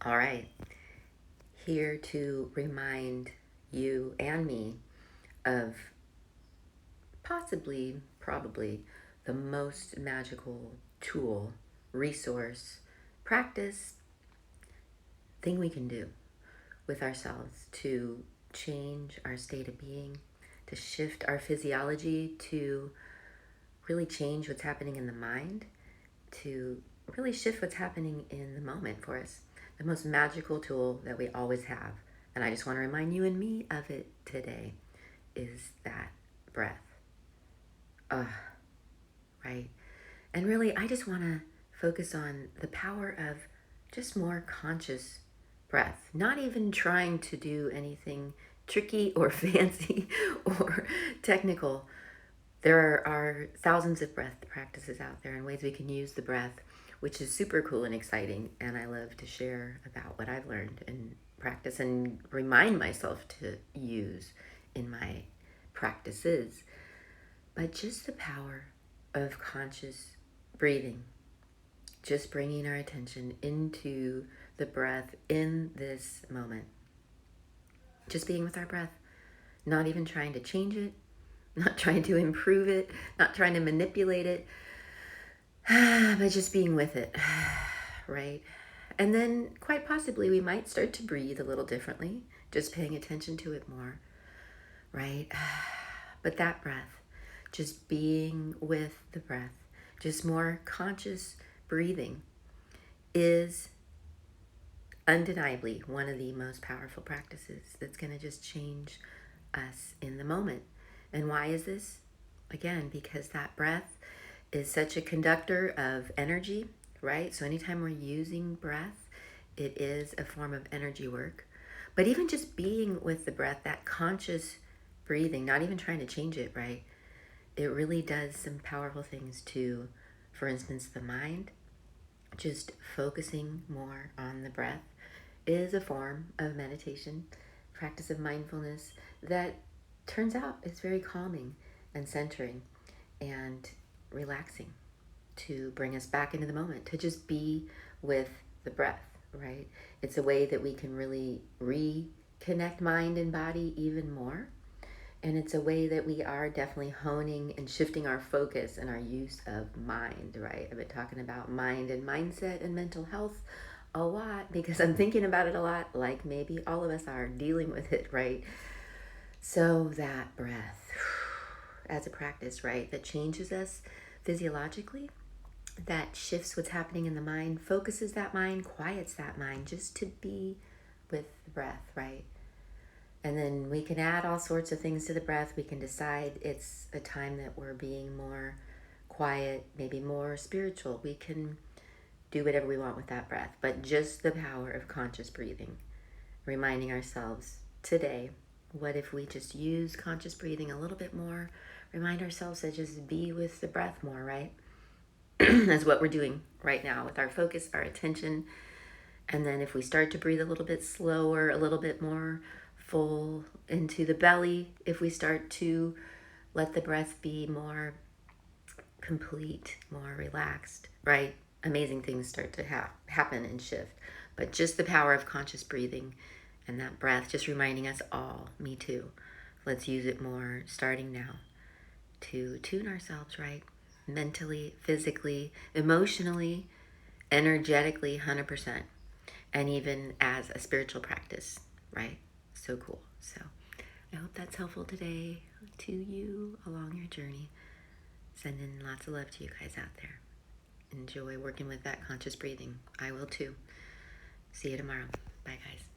All right, here to remind you and me of possibly, probably, the most magical tool, resource, practice, thing we can do with ourselves to change our state of being, to shift our physiology, to really change what's happening in the mind, to really shift what's happening in the moment for us. The most magical tool that we always have, and I just want to remind you and me of it today, is that breath. Right? And really, I just want to focus on the power of just more conscious breath, not even trying to do anything tricky or fancy or technical. There are thousands of breath practices out there and ways we can use the breath, which is super cool and exciting. And I love to share about what I've learned and practice and remind myself to use in my practices. But just the power of conscious breathing, just bringing our attention into the breath in this moment, just being with our breath, not even trying to change it, not trying to improve it, not trying to manipulate it, but just being with it, right? And then quite possibly we might start to breathe a little differently, just paying attention to it more, right? But that breath, just being with the breath, just more conscious breathing, is undeniably one of the most powerful practices that's going to just change us in the moment. And why is this? Again, because that breath is such a conductor of energy, right? So anytime we're using breath, it is a form of energy work. But even just being with the breath, that conscious breathing, not even trying to change it, right? It really does some powerful things to, for instance, the mind. Just focusing more on the breath is a form of meditation, practice of mindfulness that turns out is very calming and centering and relaxing, to bring us back into the moment, to just be with the breath, right? It's a way that we can really reconnect mind and body even more. And it's a way that we are definitely honing and shifting our focus and our use of mind, right? I've been talking about mind and mindset and mental health a lot because I'm thinking about it a lot, like maybe all of us are dealing with it, right? So that breath as a practice, right, that changes us physiologically, that shifts what's happening in the mind, focuses that mind, quiets that mind, just to be with the breath, right? And then we can add all sorts of things to the breath. We can decide it's a time that we're being more quiet, maybe more spiritual. We can do whatever we want with that breath. But just the power of conscious breathing, reminding ourselves today, what if we just use conscious breathing a little bit more? Remind ourselves to just be with the breath more, right? That's what we're doing right now with our focus, our attention. And then if we start to breathe a little bit slower, a little bit more full into the belly, if we start to let the breath be more complete, more relaxed, right? Amazing things start to happen and shift. But just the power of conscious breathing and that breath, just reminding us all, me too, let's use it more starting now to tune ourselves, right? Mentally, physically, emotionally, energetically, 100%. And even as a spiritual practice, right? So cool. So I hope that's helpful today to you along your journey. Sending lots of love to you guys out there. Enjoy working with that conscious breathing. I will too. See you tomorrow. Bye, guys.